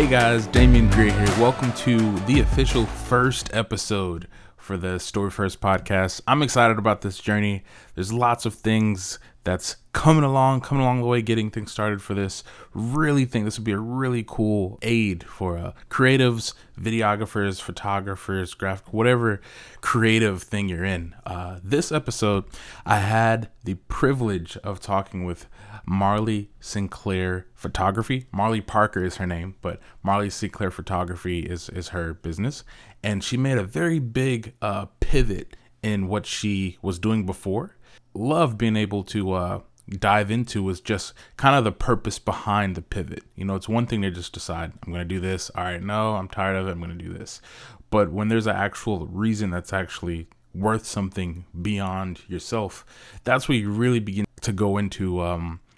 Hey guys, Damian Greer here. Welcome to the official first episode for the Story First podcast. I'm excited about this journey. There's lots of things that's coming along the way, getting things started for this. Really think this would be a really cool aid for creatives, videographers, photographers, graphic, whatever creative thing you're in. This episode, I had the privilege of talking with Marley Sinclair Photography. Marley Parker is her name, but Marley Sinclair Photography is her business. And she made a very big pivot in what she was doing before. Love being able to dive into was just kind of the purpose behind the pivot. You know, it's one thing to just decide, I'm going to do this. All right, no, I'm tired of it. I'm going to do this. But when there's an actual reason that's actually worth something beyond yourself, that's where you really begin to go into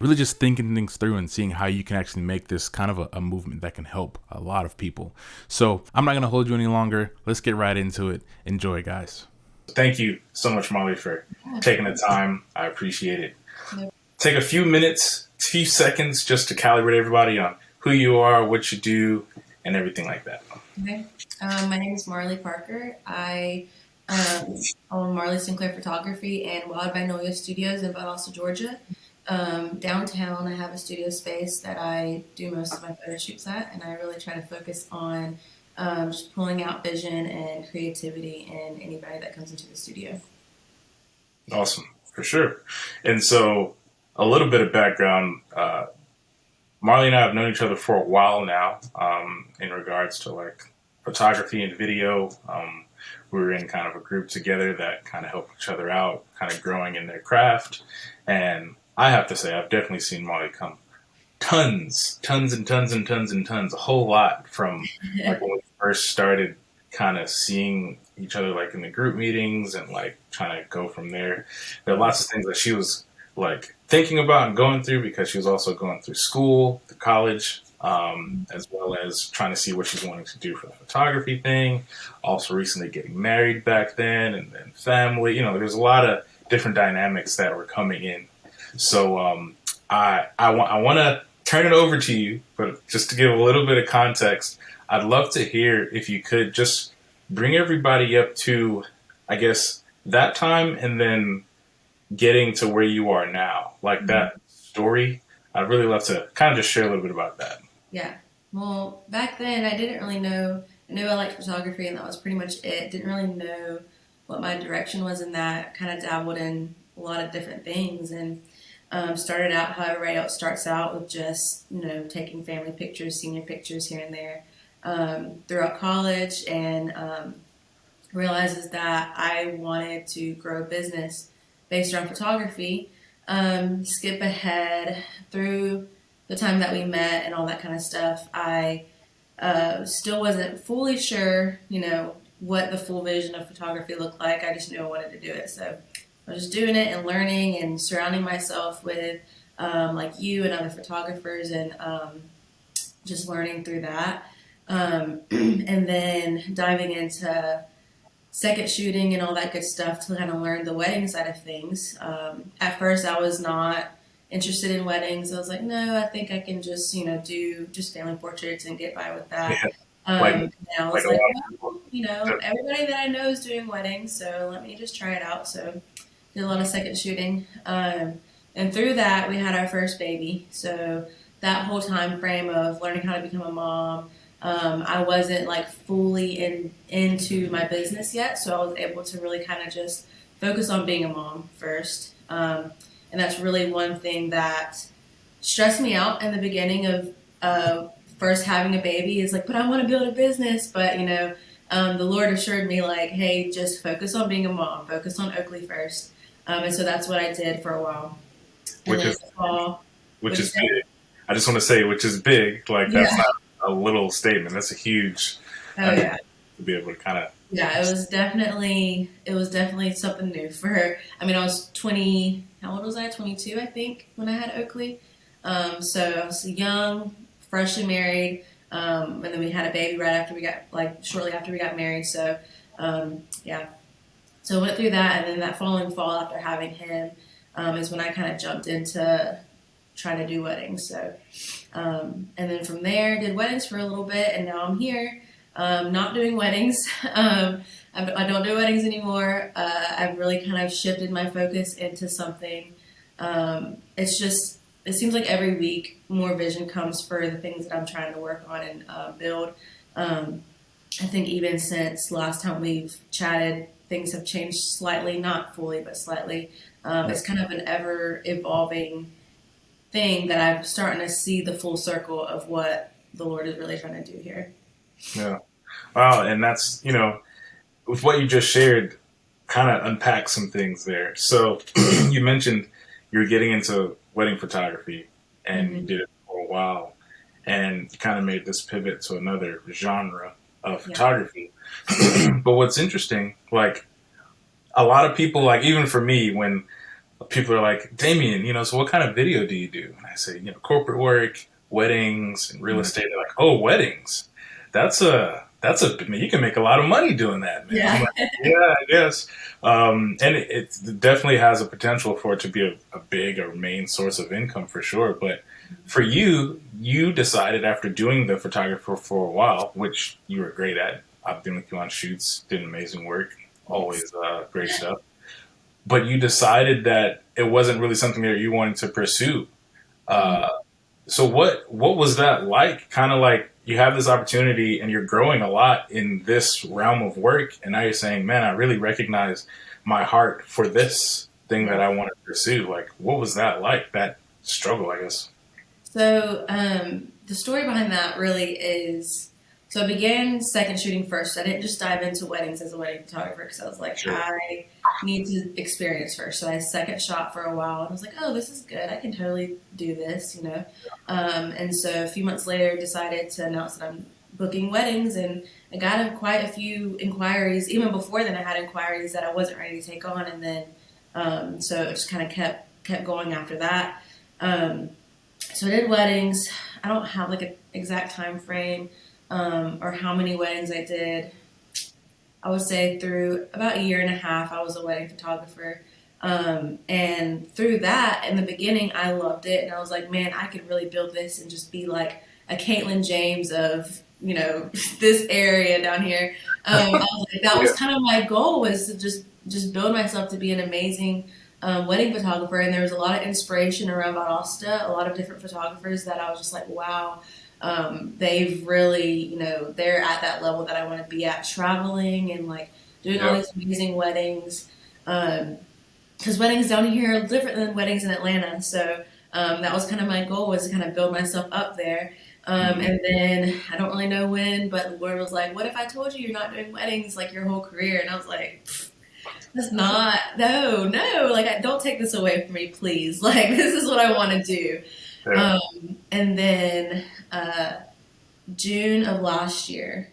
really just thinking things through and seeing how you can actually make this kind of a movement that can help a lot of people. So I'm not going to hold you any longer. Let's get right into it. Enjoy, guys. Thank you so much, Marley, for taking the time. I appreciate it. Yep. Take a few minutes, few seconds just to calibrate everybody on who you are, what you do, and everything like that. Okay. My name is Marley Parker. I own Marley Sinclair Photography and Wild Magnolia Studios in Valdosta, Georgia. Downtown, I have a studio space that I do most of my photo shoots at, and I really try to focus on just pulling out vision and creativity in anybody that comes into the studio. Awesome, for sure. And so, a little bit of background. Marley and I have known each other for a while now in regards to like photography and video. We were in kind of a group together that kind of helped each other out, kind of growing in their craft. And I have to say, I've definitely seen Marley come tons, a whole lot from like when we first started kind of seeing each other like in the group meetings and like trying to go from there. There are lots of things that she was like thinking about and going through because she was also going through school, the college, as well as trying to see what she's wanting to do for the photography thing. Also recently getting married back then and then family. You know, there's a lot of different dynamics that were coming in. So I want to turn it over to you, but just to give a little bit of context, I'd love to hear if you could just bring everybody up to, I guess, that time and then getting to where you are now, like that story. I'd really love to kind of just share a little bit about that. Yeah. Well, back then I didn't really know. I knew I liked photography and that was pretty much it. Didn't really know what my direction was in that. Kind of dabbled in a lot of different things and started out how everybody else starts out with just, you know, taking family pictures, senior pictures here and there throughout college and realizes that I wanted to grow a business based around photography. Skip ahead through the time that we met and all that kind of stuff. I still wasn't fully sure, you know, what the full vision of photography looked like. I just knew I wanted to do it. So I was just doing it and learning and surrounding myself with like you and other photographers and just learning through that. And then diving into second shooting and all that good stuff to kind of learn the wedding side of things. At first I was not interested in weddings. I was like, no, I think I can just, you know, do just family portraits and get by with that. Yeah. And I was like, well, you know, everybody that I know is doing weddings, so let me just try it out. So did a lot of second shooting. And through that, we had our first baby. So that whole time frame of learning how to become a mom, I wasn't like fully into my business yet. So I was able to really kind of just focus on being a mom first. And that's really one thing that stressed me out in the beginning of first having a baby is like, but I want to build a business. But, you know, the Lord assured me like, hey, just focus on being a mom, focus on Oakley first. And so that's what I did for a while. Which is big. I just want to say, which is big. Like, that's not a little statement. That's a huge, to be able to kind of. Yeah, it was definitely something new for her. I mean, I was 20, how old was I? 22, I think, when I had Oakley. So I was young, freshly married, and then we had a baby right after we got, like, shortly after we got married. So, So I went through that, and then that following fall after having him is when I kind of jumped into trying to do weddings. So, and then from there, did weddings for a little bit, and now I'm here, not doing weddings. I don't do weddings anymore. I've really kind of shifted my focus into something. It seems like every week more vision comes for the things that I'm trying to work on and build. I think even since last time we've chatted, things have changed slightly, not fully, but slightly. It's kind of an ever evolving thing that I'm starting to see the full circle of what the Lord is really trying to do here. Yeah. Wow. And that's, with what you just shared, kind of unpack some things there. So you mentioned you're getting into wedding photography and you did it for a while and you kind of made this pivot to another genre of photography. But what's interesting, like a lot of people, like even for me, when people are like, Damien, so what kind of video do you do? And I say, corporate work, weddings, and real estate. They're like, oh, weddings. You can make a lot of money doing that, man. Yeah. Like, yeah, I guess. And it definitely has a potential for it to be a big or main source of income for sure. But for you decided after doing the photographer for a while, which you were great at. I've been with you on shoots, did amazing work, always great stuff. But you decided that it wasn't really something that you wanted to pursue. So what was that like? Kind of like you have this opportunity and you're growing a lot in this realm of work. And now you're saying, man, I really recognize my heart for this thing that I want to pursue. Like, what was that like, that struggle, I guess? So the story behind that really is, so I began second shooting first. I didn't just dive into weddings as a wedding photographer because I was like, sure, I need to experience first. So I second shot for a while and I was like, oh, this is good. I can totally do this, And so a few months later, decided to announce that I'm booking weddings, and I got quite a few inquiries. Even before then, I had inquiries that I wasn't ready to take on, and then so it just kind of kept going after that. So I did weddings. I don't have like an exact time frame or how many weddings I did. I would say through about a year and a half, I was a wedding photographer. And through that, in the beginning, I loved it. And I was like, man, I could really build this and just be like a Caitlin James of, this area down here. I was like, that was kind of my goal, was to just build myself to be an amazing wedding photographer. And there was a lot of inspiration around Valdosta, a lot of different photographers that I was just like, wow, they've really, they're at that level that I want to be at, traveling and like doing all these amazing weddings. Because weddings down here are different than weddings in Atlanta. So that was kind of my goal, was to kind of build myself up there. And then I don't really know when, but the Lord was like, what if I told you you're not doing weddings like your whole career? And I was like, that's not, no, like, don't take this away from me, please. Like, this is what I want to do. Yeah. And then June of last year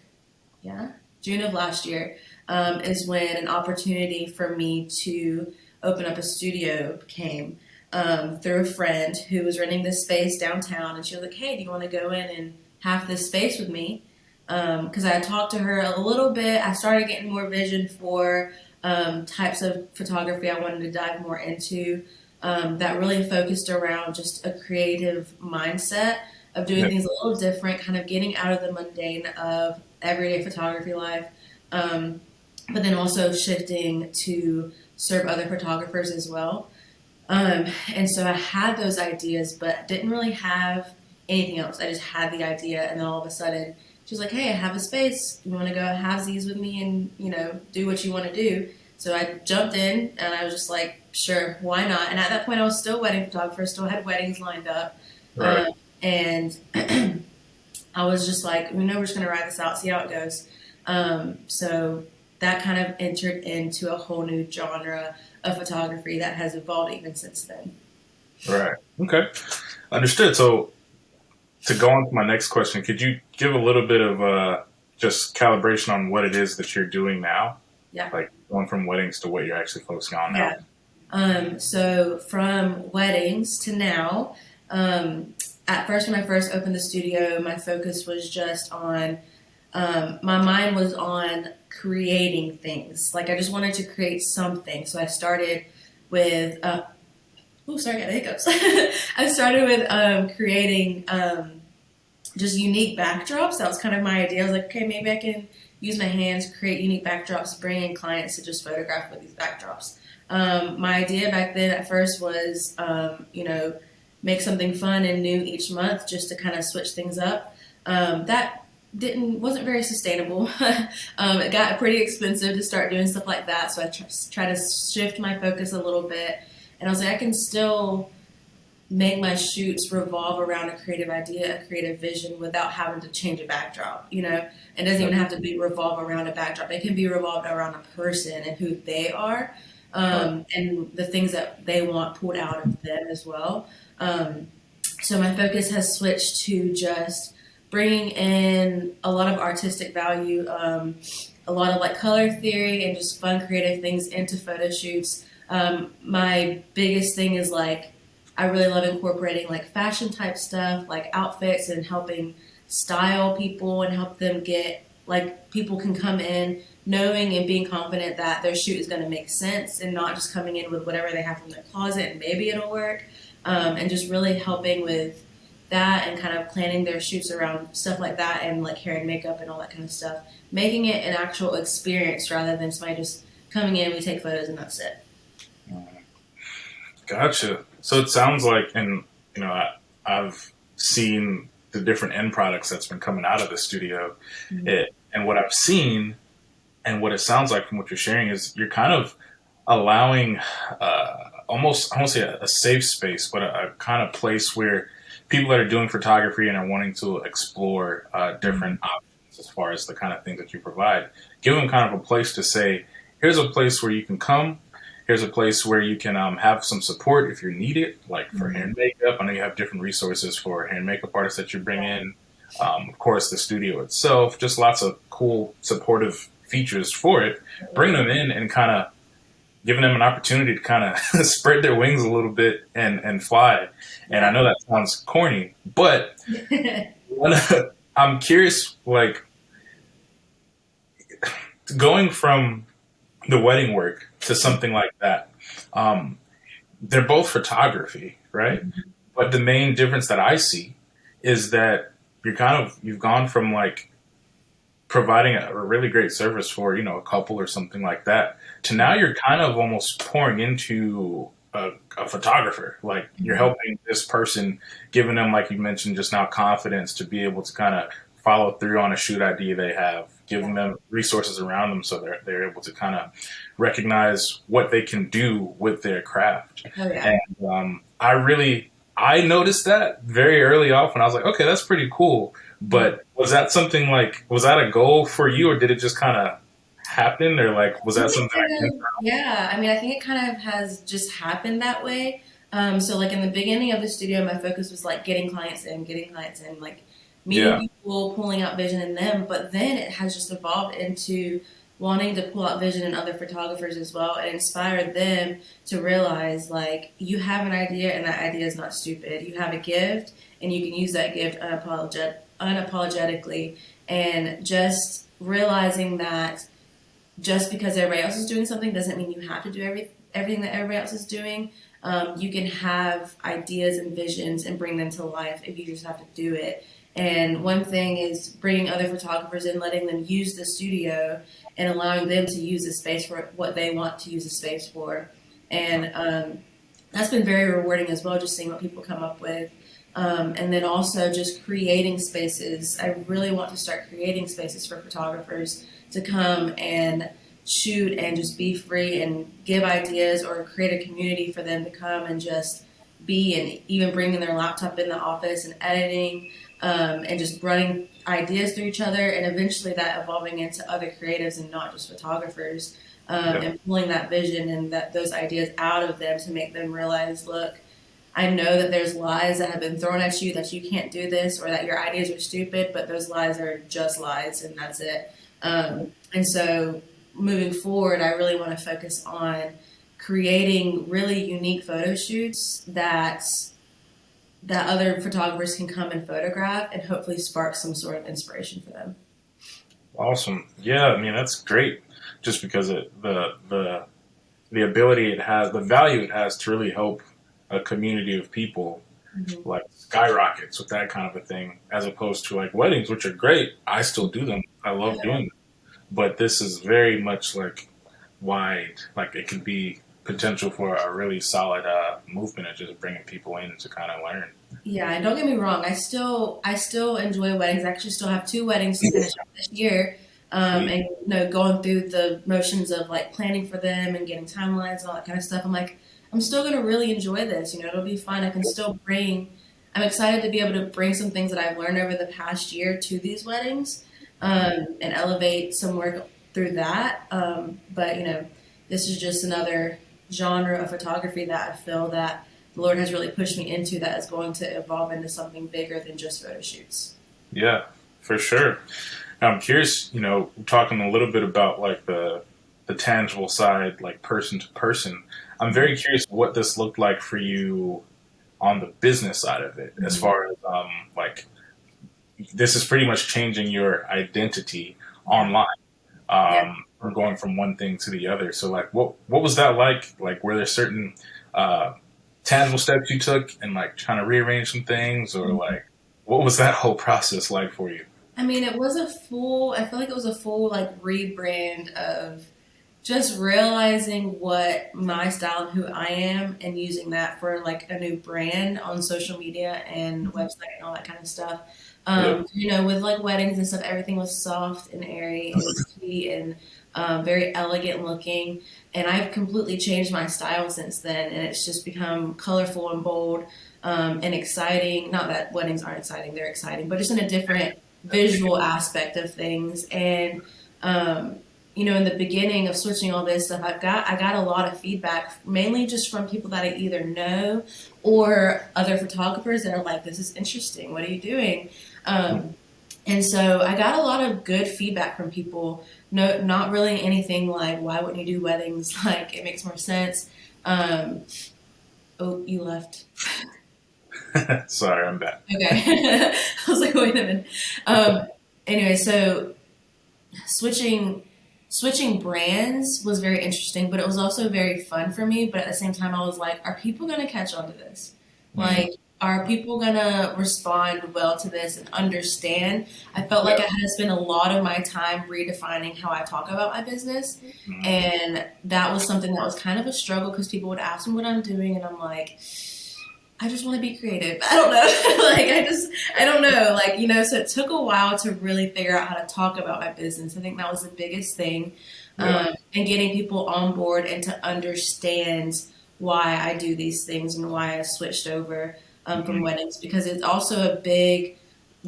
is when an opportunity for me to open up a studio came through a friend who was renting this space downtown, and she was like, hey, do you want to go in and have this space with me? Because I talked to her a little bit. I started getting more vision for types of photography I wanted to dive more into, that really focused around just a creative mindset of doing things a little different, kind of getting out of the mundane of everyday photography life, but then also shifting to serve other photographers as well. And so I had those ideas, but didn't really have anything else. I just had the idea, and then all of a sudden she was like, hey, I have a space. You want to go have these with me and, do what you want to do? So I jumped in, and I was just like, sure, why not? And at that point, I was still a wedding photographer, still had weddings lined up. Right. And I was just like, we're just going to ride this out, see how it goes. So that kind of entered into a whole new genre of photography that has evolved even since then. Right. Okay. Understood. So to go on to my next question, could you give a little bit of just calibration on what it is that you're doing now? Yeah. Like going from weddings to what you're actually focusing on now. Yeah. So from weddings to now, at first when I first opened the studio, my focus was just on, my mind was on creating things. Like I just wanted to create something. So I started with Oh, sorry, I got hiccups. I started with creating just unique backdrops. That was kind of my idea. I was like, okay, maybe I can use my hands, create unique backdrops, bring in clients to just photograph with these backdrops. My idea back then at first was, make something fun and new each month just to kind of switch things up. That wasn't very sustainable. It got pretty expensive to start doing stuff like that, so I try to shift my focus a little bit. And I was like, I can still make my shoots revolve around a creative idea, a creative vision without having to change a backdrop. It doesn't even have to be revolve around a backdrop. It can be revolved around a person and who they are, and the things that they want pulled out of them as well. So my focus has switched to just bringing in a lot of artistic value, a lot of like color theory and just fun creative things into photo shoots. My biggest thing is like, I really love incorporating like fashion type stuff, like outfits, and helping style people and help them get, like, people can come in knowing and being confident that their shoot is going to make sense and not just coming in with whatever they have from their closet and maybe it'll work. And just really helping with that and kind of planning their shoots around stuff like that, and like hair and makeup and all that kind of stuff, making it an actual experience rather than somebody just coming in, we take photos and that's it. Gotcha. So it sounds like, and I've seen the different end products that's been coming out of the studio, and what I've seen, and what it sounds like from what you're sharing is you're kind of allowing almost, I won't say a safe space, but a kind of place where people that are doing photography and are wanting to explore different options as far as the kind of things that you provide, give them kind of a place to say, here's a place where you can come. Here's a place where you can have some support if you need it, like for hair and makeup. I know you have different resources for hair and makeup artists that you bring in. Of course, the studio itself, just lots of cool supportive features for it. Bring them in and kind of giving them an opportunity to kind of spread their wings a little bit and fly. And I know that sounds corny, but I'm curious, like, going from the wedding work to something like that. They're both photography, right? Mm-hmm. But the main difference that I see is that you've gone from like providing a really great service for, a couple or something like that, to now you're kind of almost pouring into a photographer. Like, you're helping this person, giving them, like you mentioned just now, confidence to be able to kind of follow through on a shoot idea they have, giving them resources around them so they're able to kind of recognize what they can do with their craft. Oh, yeah. And I noticed that very early off when I was like, okay, that's pretty cool. But was that something like, was that a goal for you, or did it just kind of happen, or like, was that something? Yeah, I mean, I think it kind of has just happened that way. So like in the beginning of the studio, my focus was like getting clients in, like meeting people, pulling out vision in them. But then it has just evolved into wanting to pull out vision in other photographers as well, and inspire them to realize, like, you have an idea and that idea is not stupid. You have a gift and you can use that gift unapologetically, and just realizing that just because everybody else is doing something doesn't mean you have to do everything that everybody else is doing. You can have ideas and visions and bring them to life if you just have to do it. And one thing is bringing other photographers in, letting them use the studio and allowing them to use the space for what they want to use the space for. And that's been very rewarding as well, just seeing what people come up with. And then also just creating spaces. I really want to start creating spaces for photographers to come and shoot and just be free and give ideas, or create a community for them to come and just be, and even bringing their laptop in the office and editing, and just running ideas through each other, and eventually that evolving into other creatives and not just photographers, and pulling that vision and those ideas out of them to make them realize, look, I know that there's lies that have been thrown at you that you can't do this, or that your ideas are stupid, but those lies are just lies and that's it. And so moving forward, I really want to focus on creating really unique photo shoots that other photographers can come and photograph, and hopefully spark some sort of inspiration for them. Awesome. Yeah, I mean, that's great, just because the ability it has, the value it has to really help a community of people Mhm. like skyrockets with that kind of a thing, as opposed to like weddings, which are great. I still do them. I love Yeah. doing them. But this is very much like wide. Like it could be potential for a really solid movement of just bringing people in to kind of learn. Yeah, and don't get me wrong. I still enjoy weddings. I actually still have two weddings to finish up this year, Sweet. and going through the motions of like planning for them and getting timelines and all that kind of stuff. I'm like, I'm still gonna really enjoy this. It'll be fun. I can still bring. I'm excited to be able to bring some things that I've learned over the past year to these weddings, and elevate some work through that. But this is just another genre of photography that I feel that the Lord has really pushed me into that is going to evolve into something bigger than just photo shoots. Yeah, for sure. I'm curious, talking a little bit about like the tangible side, like person to person. I'm very curious what this looked like for you on the business side of it, as Mhm. far as like this is pretty much changing your identity Yeah, online, yeah. from going from one thing to the other. So like, what was that like? Like, were there certain uh, tangible steps you took and like trying to rearrange some things, or like, what was that whole process like for you? I mean, it was a full, I feel like it was a full like rebrand of just realizing what my style and who I am and using that for like a new brand on social media and website and all that kind of stuff. Yeah. With like weddings and stuff, everything was soft and airy and sweet and very elegant looking. And I've completely changed my style since then, and it's just become colorful and bold, and exciting. Not that weddings aren't exciting; they're exciting, but just in a different visual aspect of things. And um, in the beginning of switching all this stuff, I got a lot of feedback, mainly just from people that I either know or other photographers that are like, "This is interesting. What are you doing?" Um, and so I got a lot of good feedback from people. No, not really anything like, "Why wouldn't you do weddings?" Like it makes more sense. Um, oh, you left. Sorry, I'm back. Okay, I was like, wait a minute. Um, anyway, so switching switching brands was very interesting, but it was also very fun for me. But at the same time, I was like, are people going to catch on to this? Mm, Like, are people going to respond well to this and understand? I felt like yeah. I had to spend a lot of my time redefining how I talk about my business. Mm, And that was something that was kind of a struggle because people would ask me what I'm doing, and I'm like, I just want to be creative. I don't know. I don't know. So it took a while to really figure out how to talk about my business. I think that was the biggest thing. yeah. And getting people on board and to understand why I do these things and why I switched over from Mm, weddings, because it's also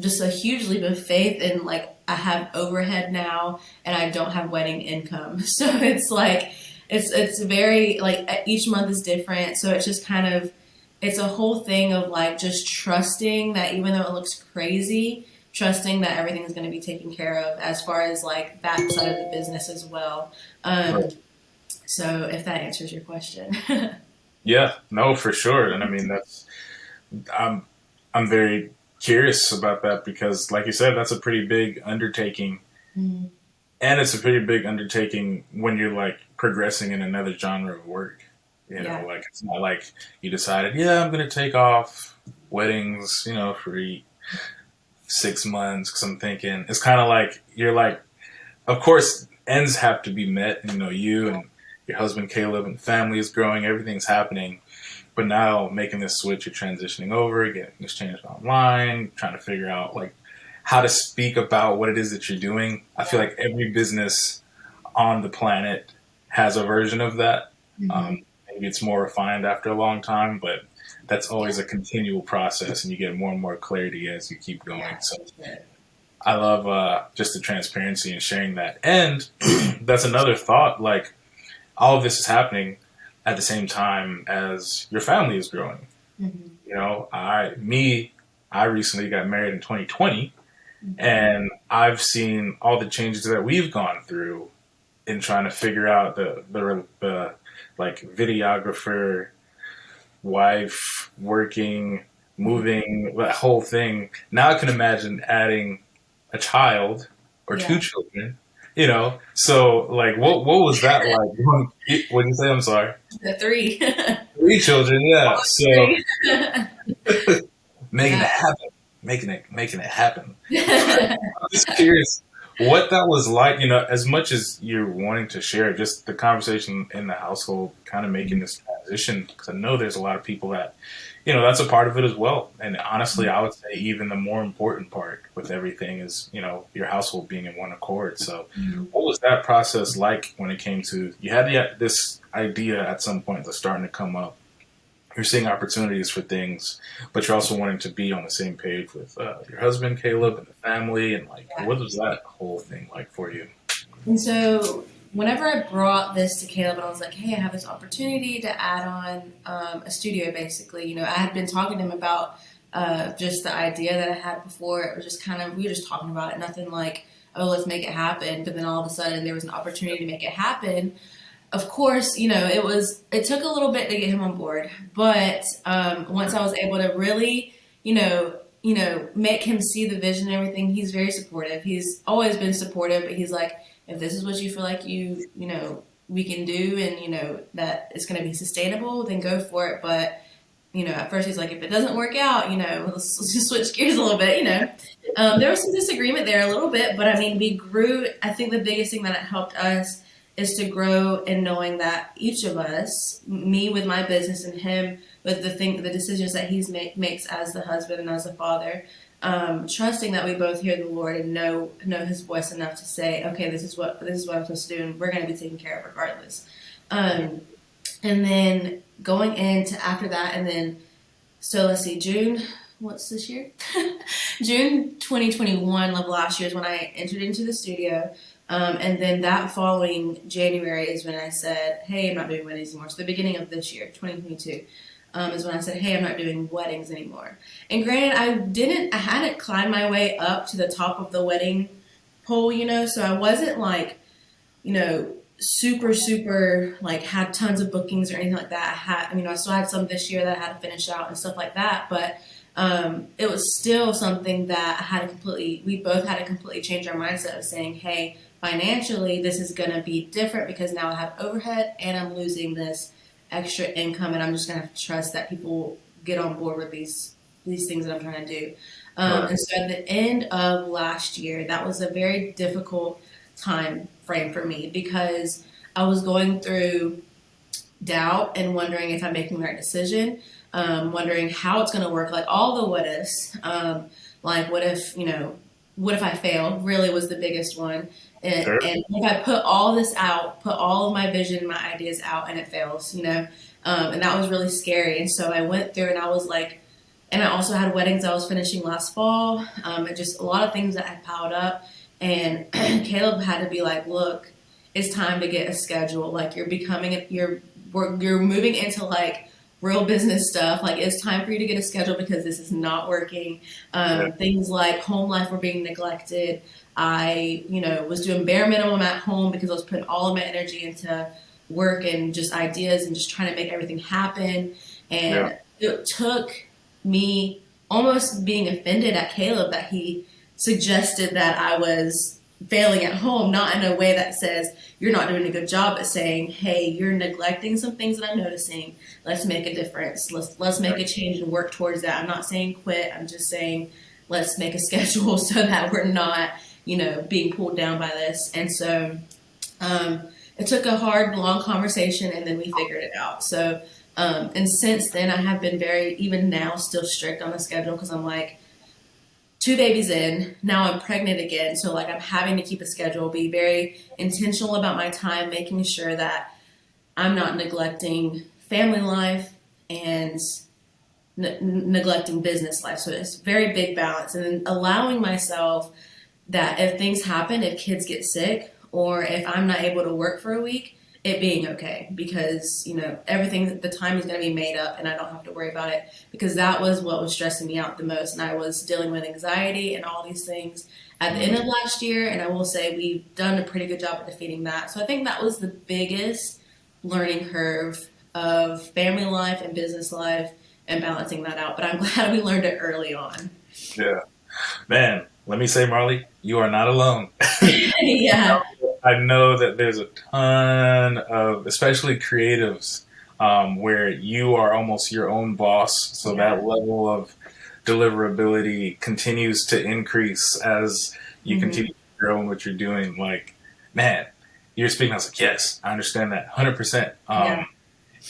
just a huge leap of faith. And like, I have overhead now and I don't have wedding income. So it's like, it's very like each month is different. So it's just kind of, it's a whole thing of like just trusting that even though it looks crazy, trusting that everything is going to be taken care of as far as like that side of the business as well. Um, right. so if that answers your question. Yeah. No, for sure. And I mean, I'm I'm very curious about that because, like you said, that's a pretty big undertaking, Mm, and it's a pretty big undertaking when you're like progressing in another genre of work. yeah. Like it's not like you decided, yeah, I'm gonna take off weddings, for 6 months because I'm thinking it's kind of like you're like, of course, ends have to be met. You and your husband Caleb and family is growing, everything's happening. But now making this switch, you're transitioning over, getting this changed online, trying to figure out like how to speak about what it is that you're doing. I feel like every business on the planet has a version of that. Hmm. Maybe it's more refined after a long time, but that's always a continual process, and you get more and more clarity as you keep going. Yeah. So For sure. I love just the transparency and sharing that. And that's another thought. Like all of this is happening at the same time as your family is growing. Hmm. I recently got married in 2020, and I've seen all the changes that we've gone through in trying to figure out the like videographer, wife, working, moving, that whole thing. Now I can imagine adding a child or Yeah. two children. So like, what was that like? What did you say? I'm sorry. The three. 3 children, yeah. So making it Yeah. happen, making it happen. I'm just curious what that was like. As much as you're wanting to share, just the conversation in the household, kind of making this transition. Because I know there's a lot of people that, that's a part of it as well. And honestly, I would say even the more important part with everything is, your household being in one accord. So, what was that process like when it came to you had this idea at some point that's starting to come up? You're seeing opportunities for things, but you're also wanting to be on the same page with your husband, Caleb, and the family. And like, Yeah. what was that whole thing like for you? And so whenever I brought this to Caleb and I was like, hey, I have this opportunity to add on a studio, basically, I had been talking to him about just the idea that I had before. It was just we were just talking about it, nothing like, oh, let's make it happen. But then all of a sudden there was an opportunity to make it happen. Of course, it took a little bit to get him on board, but once I was able to really, make him see the vision and everything, he's very supportive. He's always been supportive, but he's like, if this is what you feel like we can do, and that it's going to be sustainable, then go for it. But at first he's like, if it doesn't work out, let's just switch gears a little bit. There was some disagreement there a little bit, but I mean, we grew. I think the biggest thing that helped us is to grow in knowing that each of us, me with my business and him with the decisions that he makes as the husband and as a father, trusting that we both hear the Lord and know His voice enough to say, okay, this is what I'm supposed to do, and we're going to be taken care of regardless. And then going into after that, and then so let's see, June. What's this year? June 2021 of last year is when I entered into the studio. And then that following January is when I said, hey, I'm not doing weddings anymore. So the beginning of this year, 2022, is when I said, hey, I'm not doing weddings anymore. And granted, I hadn't climbed my way up to the top of the wedding pole, so I wasn't like, super, super, like had tons of bookings or anything like that. I still had some this year that I had to finish out and stuff like that. But it was still something that we both had to completely change our mindset of saying, hey, financially, this is going to be different because now I have overhead and I'm losing this extra income, and I'm just going to have to trust that people get on board with these things that I'm trying to do. And so at the end of last year, that was a very difficult time frame for me because I was going through doubt and wondering if I'm making the right decision, wondering how it's going to work, like all the what ifs, like what if I fail really was the biggest one. And if I put all this out, put all of my vision, my ideas out, and it fails, and that was really scary. And so I went through and I was like, and I also had weddings I was finishing last fall, and just a lot of things that had piled up. And Caleb had to be like, look, it's time to get a schedule. Like you're moving into like real business stuff. Like it's time for you to get a schedule because this is not working. Things like home life were being neglected. I, was doing bare minimum at home because I was putting all of my energy into work and just ideas and just trying to make everything happen. And it took me almost being offended at Caleb that he suggested that I was failing at home, not in a way that says you're not doing a good job, but saying, hey, you're neglecting some things that I'm noticing. Let's make a difference. Let's make a change and work towards that. I'm not saying quit. I'm just saying let's make a schedule so that we're not, being pulled down by this. And so it took a hard, long conversation, and then we figured it out. So and since then, I have been even now, still strict on the schedule because I'm like, 2 babies in, now I'm pregnant again. So like I'm having to keep a schedule, be very intentional about my time, making sure that I'm not neglecting family life and neglecting business life. So it's very big balance, and then allowing myself that if things happen, if kids get sick or if I'm not able to work for a week, it being okay because, everything, the time is going to be made up and I don't have to worry about it because that was what was stressing me out the most. And I was dealing with anxiety and all these things at the end of last year. And I will say we've done a pretty good job at defeating that. So I think that was the biggest learning curve of family life and business life and balancing that out. But I'm glad we learned it early on. Yeah. Man, let me say, Marley, you are not alone. Yeah. I know that there's a ton of, especially creatives, where you are almost your own boss. So Yeah. that level of deliverability continues to increase as you continue to grow in what you're doing. Like, man, you're speaking. I was like, yes, I understand that 100%. Yeah.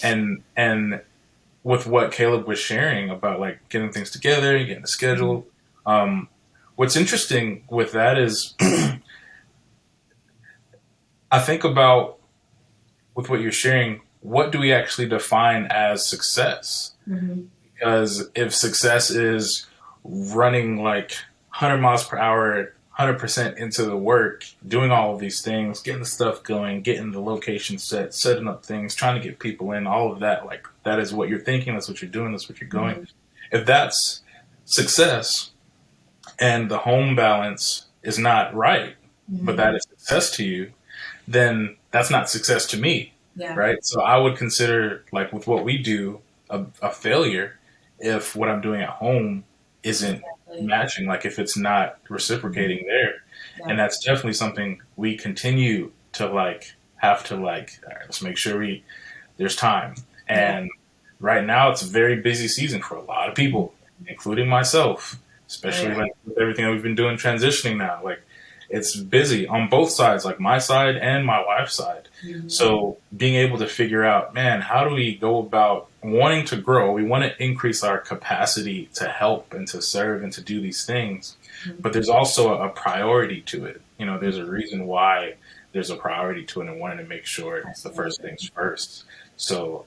And with what Caleb was sharing about like getting things together, getting a schedule. What's interesting with that is I think about with what you're sharing, what do we actually define as success? Because if success is running like 100 miles per hour, 100% into the work, doing all of these things, getting the stuff going, getting the location set, setting up things, trying to get people in, all of that, like that is what you're thinking, that's what you're doing, that's what you're going. If that's success and the home balance is not right, but that is success to you, then that's not success to me. Yeah. Right. So I would consider, like with what we do, a failure if what I'm doing at home isn't matching, like if it's not reciprocating there. Yeah. And that's definitely something we continue to like have to like, all right, let's make sure there's time. And right now it's a very busy season for a lot of people, including myself, especially like with everything that we've been doing transitioning now. Like it's busy on both sides, like my side and my wife's side. So being able to figure out, man, how do we go about wanting to grow? We want to increase our capacity to help and to serve and to do these things. But there's also a priority to it. You know, there's a reason why there's a priority to it and wanting to make sure it's the first things first. So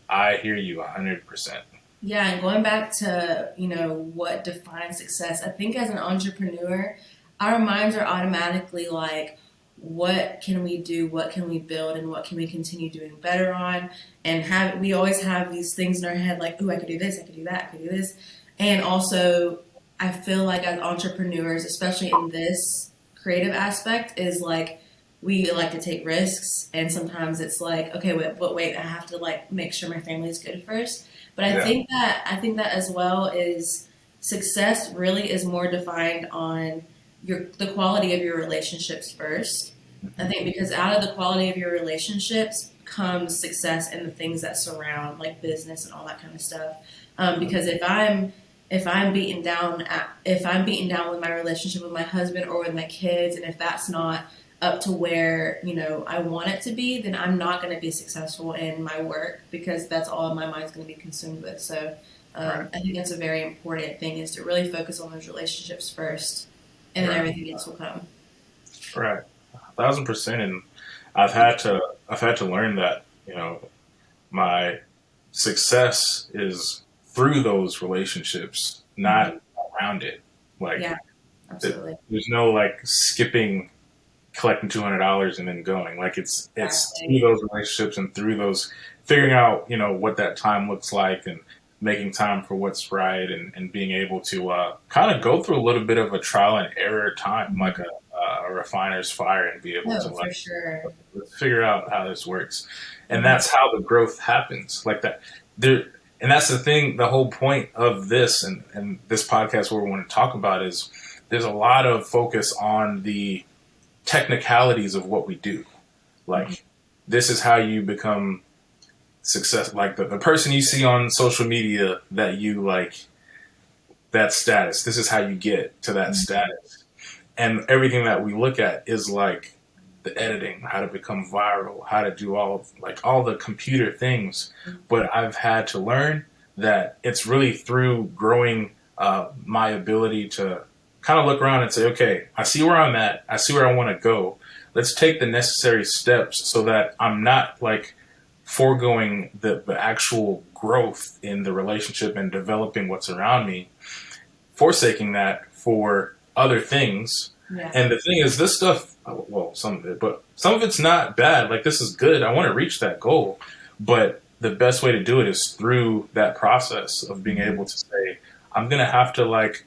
I hear you 100%. Yeah, and going back to, you know, what defines success, I think as an entrepreneur, our minds are automatically like, what can we do, what can we build, and what can we continue doing better on? And we always have these things in our head like, ooh, I could do this, I could do that, I could do this. And also, I feel like as entrepreneurs, especially in this creative aspect, is like, we like to take risks, and sometimes it's like, okay, wait, I have to like make sure my family is good first. But I think that as well is success really is more defined on the quality of your relationships first. I think because out of the quality of your relationships comes success and the things that surround like business and all that kind of stuff. Because if I'm beaten down with my relationship with my husband or with my kids, and if that's not up to where, you know, I want it to be, then I'm not going to be successful in my work because that's all my mind's going to be consumed with. So I think that's a very important thing, is to really focus on those relationships first, and then everything else will come. Right. 1,000%. And I've had to learn that, you know, my success is through those relationships, not around it. Like, Yeah, absolutely. There's no like skipping, collecting $200 and then going. Like it's through those relationships and through those figuring out, you know, what that time looks like and making time for what's right, and being able to kind of go through a little bit of a trial and error time, like a refiner's fire, and be able to like, let's figure out how this works. And that's how the growth happens, like that there. And that's the thing, the whole point of this and this podcast, what we want to talk about is there's a lot of focus on the technicalities of what we do. Like this is how you become success, like the person you see on social media that you like, that status, this is how you get to that status. And everything that we look at is like the editing, how to become viral, how to do all the computer things. But I've had to learn that it's really through growing my ability to kind of look around and say, okay, I see where I'm at, I see where I want to go. Let's take the necessary steps so that I'm not like foregoing the actual growth in the relationship and developing what's around me, forsaking that for other things. Yeah. And the thing is, this stuff, well, some of it, but some of it's not bad. Like, this is good. I want to reach that goal. But the best way to do it is through that process of being able to say, I'm going to have to like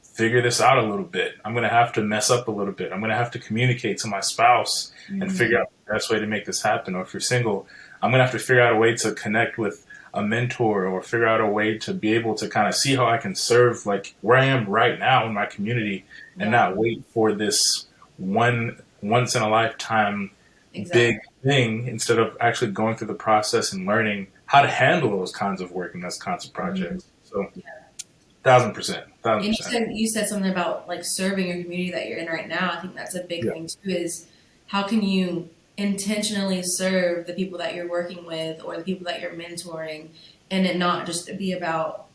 figure this out a little bit. I'm going to have to mess up a little bit. I'm going to have to communicate to my spouse and figure out the best way to make this happen. Or if you're single, I'm going to have to figure out a way to connect with a mentor, or figure out a way to be able to kind of see how I can serve like where I am right now in my community, and not wait for this once in a lifetime big thing, instead of actually going through the process and learning how to handle those kinds of work and those kinds of projects. So, Yeah. 1000%, And 1000%. you said something about like serving your community that you're in right now. I think that's a big Yeah, thing too. Is how can you intentionally serve the people that you're working with or the people that you're mentoring, and it not just be about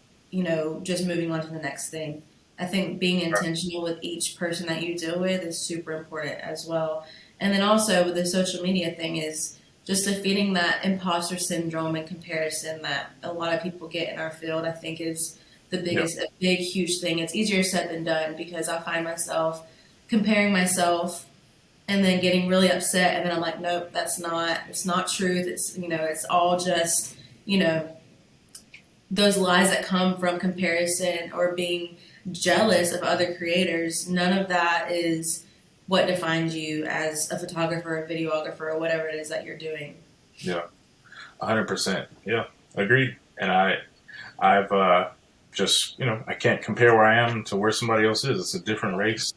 just moving on to the next thing. I think being right. intentional with each person that you deal with is super important as well. And then also with the social media thing is just defeating that imposter syndrome and comparison that a lot of people get in our field. I think is the Yeah, biggest, a big, huge thing. It's easier said than done because I find myself comparing myself and then getting really upset, and then I'm like, nope, it's not truth. It's all just, you know, those lies that come from comparison or being jealous of other creators. None of that is what defines you as a photographer, a videographer, or whatever it is that you're doing. yeah, 100%. Yeah, agreed. And I've just, I can't compare where I am to where somebody else is. It's a different race.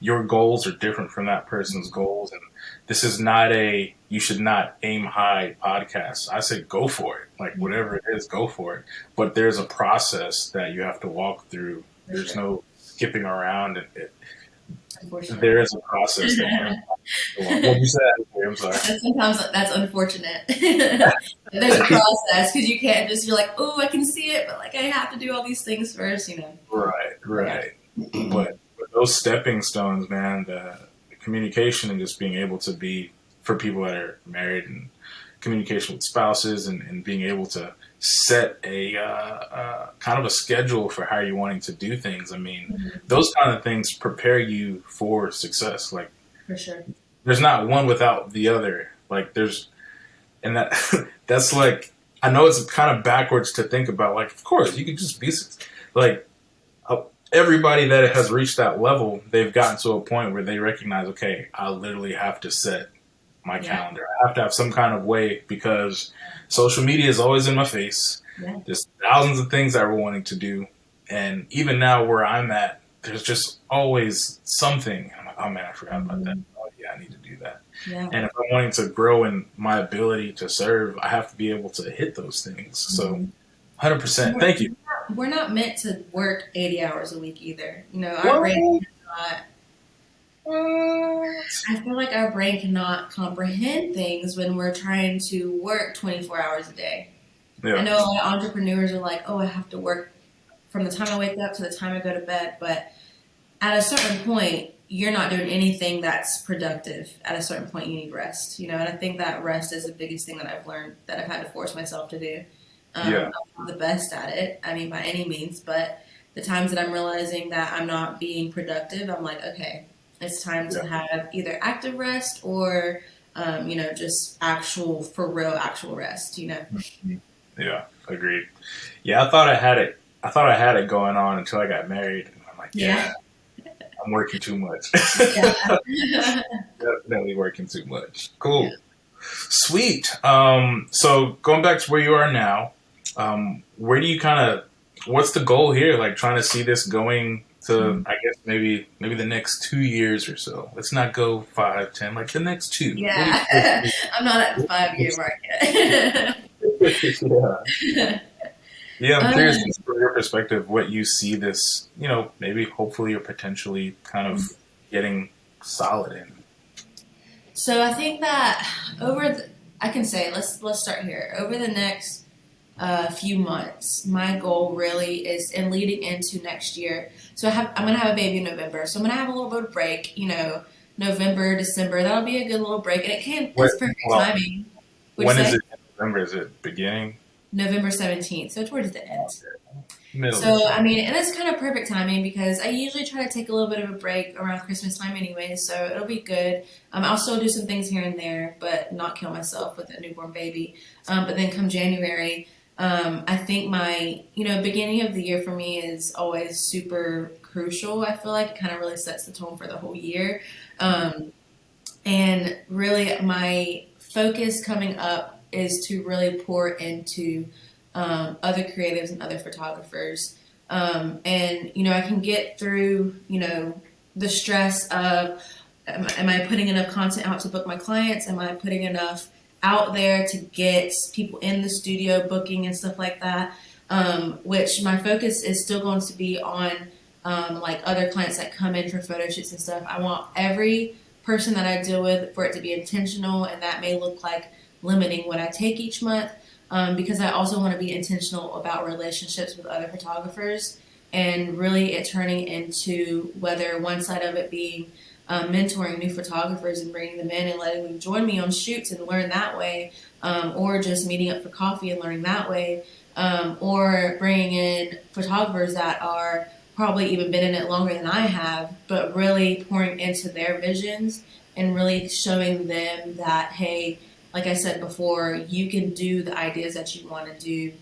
Your goals are different from that person's goals. And this is not you should not aim high podcast. I say go for it. Like whatever it is, go for it. But there's a process that you have to walk through. For There's sure. no skipping around. Unfortunately. There is a process that you have to walk. What you said, I'm sorry. And sometimes that's unfortunate. There's a process because you can't just you're like, oh, I can see it, but like I have to do all these things first. Right, Yeah. right. But those stepping stones, man, the communication and just being able to be for people that are married and communication with spouses and being able to set a kind of a schedule for how you're wanting to do things. I mean, those kind of things prepare you for success. Like For sure. there's not one without the other. Like and that that's like I know it's kind of backwards to think about. Like, of course, you could just be like everybody that has reached that level. They've gotten to a point where they recognize, okay, I literally have to set my Yeah. calendar. I have to have some kind of way because social media is always in my face. Yeah. There's thousands of things that we're wanting to do, and even now where I'm at, there's just always something. I'm like, oh man, I forgot about that. Oh yeah, I need to do that. Yeah. And if I'm wanting to grow in my ability to serve, I have to be able to hit those things. So, 100%. Thank you. We're not meant to work 80 hours a week either. Our brain cannot. I feel like our brain cannot comprehend things when we're trying to work 24 hours a day. I Yeah, know a lot of entrepreneurs are like, oh, I have to work from the time I wake up to the time I go to bed. But at a certain point, you're not doing anything that's productive. At a certain point, you need rest. And I think that rest is the biggest thing that I've learned that I've had to force myself to do. yeah, I'm not the best at it. I mean, by any means, but the times that I'm realizing that I'm not being productive, I'm like, okay, it's time to yeah, have either active rest or, just for real, actual rest. yeah. Agreed. Yeah, I thought I had it. I thought I had it going on until I got married. And I'm like, Yeah. yeah, I'm working too much. Yeah. Definitely working too much. Cool. Sweet. So going back to where you are now, where do you what's the goal here? Like trying to see this going to, I guess maybe the next 2 years or so. Let's not go 5, 10, like the next 2. Yeah. I'm not at the 5-year mark yet. Yeah. Yeah, I'm curious from your perspective what you see this, maybe hopefully or potentially kind of getting solid in. So I think that I can say let's start here. Over the next few months, my goal really is in leading into next year. So I'm gonna have a baby in November. So I'm gonna have a little bit of break. November, December. That'll be a good little break, and it's perfect timing. When is it in November? Is it beginning? November 17th, so towards the end. Middle. So, I mean, and it's kind of perfect timing because I usually try to take a little bit of a break around Christmas time anyway, so it'll be good. I'll still do some things here and there, but not kill myself with a newborn baby. But then come January, I think my, beginning of the year for me is always super crucial. I feel like it kind of really sets the tone for the whole year. And really my focus coming up is to really pour into other creatives and other photographers. And, I can get through, the stress of, am I putting enough content out to book my clients? Am I putting enough out there to get people in the studio booking and stuff like that. Which my focus is still going to be on like other clients that come in for photo shoots and stuff. I want every person that I deal with for it to be intentional, and that may look like limiting what I take each month, because I also want to be intentional about relationships with other photographers, and really it turning into whether one side of it being mentoring new photographers and bringing them in and letting them join me on shoots and learn that way, or just meeting up for coffee and learning that way, or bringing in photographers that are probably even been in it longer than I have, but really pouring into their visions and really showing them that, hey, like I said before, you can do the ideas that you want to do,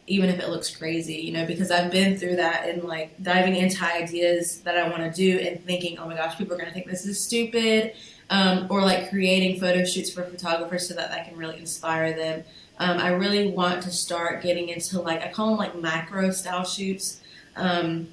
even if it looks crazy, you know, because I've been through that and like diving into ideas that I want to do and thinking, oh my gosh, people are going to think this is stupid, or like creating photo shoots for photographers so that can really inspire them. I really want to start getting into, like, I call them like macro style shoots. And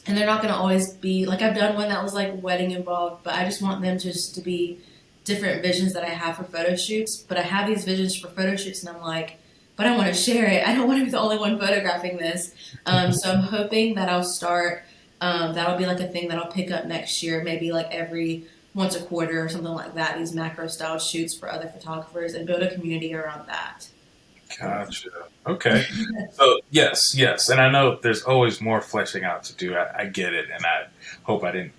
they're not going to always be like, I've done one that was like wedding involved, but I just want them to be different visions that I have for photo shoots. But I have these visions for photo shoots and I'm like, but I want to share it. I don't want to be the only one photographing this. So I'm hoping that I'll start, that'll be like a thing that I'll pick up next year, maybe like every once a quarter or something like that, these macro style shoots for other photographers, and build a community around that. Gotcha. Okay. So yes, and I know there's always more fleshing out to do. I get it, and I hope I didn't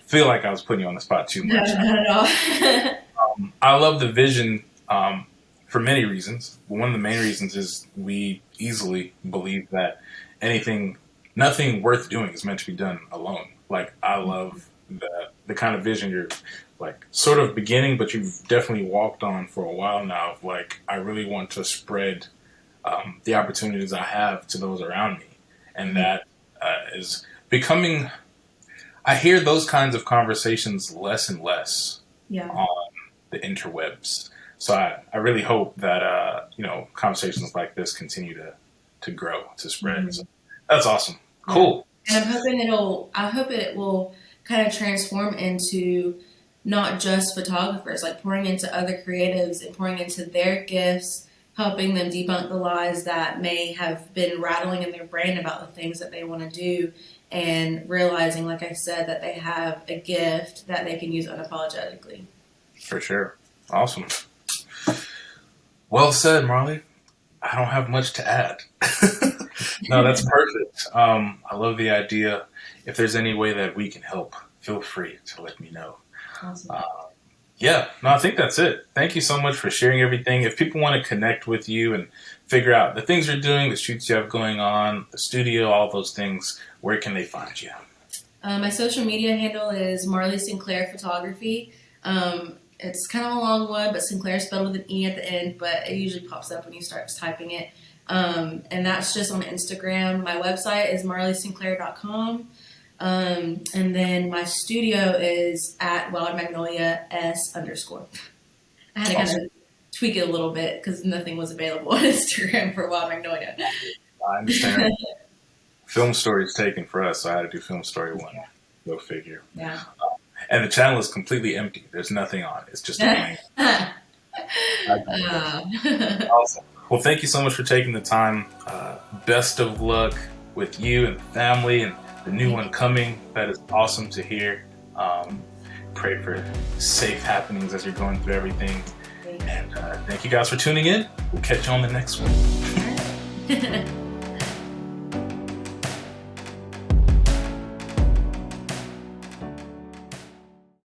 feel like I was putting you on the spot too much. No, not at all. I love the vision for many reasons. One of the main reasons is we easily believe that nothing worth doing is meant to be done alone. Like, I love the kind of vision you're like sort of beginning, but you've definitely walked on for a while now. Of like, I really want to spread the opportunities I have to those around me, and that is becoming. I hear those kinds of conversations less and less on the interwebs. So I really hope that conversations like this continue to grow, to spread. Mm-hmm. So that's awesome. Cool. And I hope it will kind of transform into not just photographers, like pouring into other creatives and pouring into their gifts, helping them debunk the lies that may have been rattling in their brain about the things that they want to do, and realizing, like I said, that they have a gift that they can use unapologetically. For sure. Awesome. Well said, Marley. I don't have much to add. No, that's perfect. I love the idea. If there's any way that we can help, feel free to let me know. Awesome. I think that's it. Thank you so much for sharing everything. If people want to connect with you and figure out the things you're doing, the shoots you have going on, the studio, all those things, where can they find you? My social media handle is Marley Sinclair Photography. It's kind of a long one, but Sinclair is spelled with an E at the end, but it usually pops up when you start typing it. And that's just on Instagram. My website is marleysinclair.com. And then my studio is at Wild Magnolia S_. I had to kind of tweak it a little bit because nothing was available on Instagram for Wild Magnolia. I understand. Film Story is taken for us, so I had to do Film Story 1. Go figure. Yeah. And the channel is completely empty. There's nothing on it. It's just a blank. Awesome. Well, thank you so much for taking the time. Best of luck with you and the family and the new one coming. That is awesome to hear. Pray for safe happenings as you're going through everything. And thank you guys for tuning in. We'll catch you on the next one.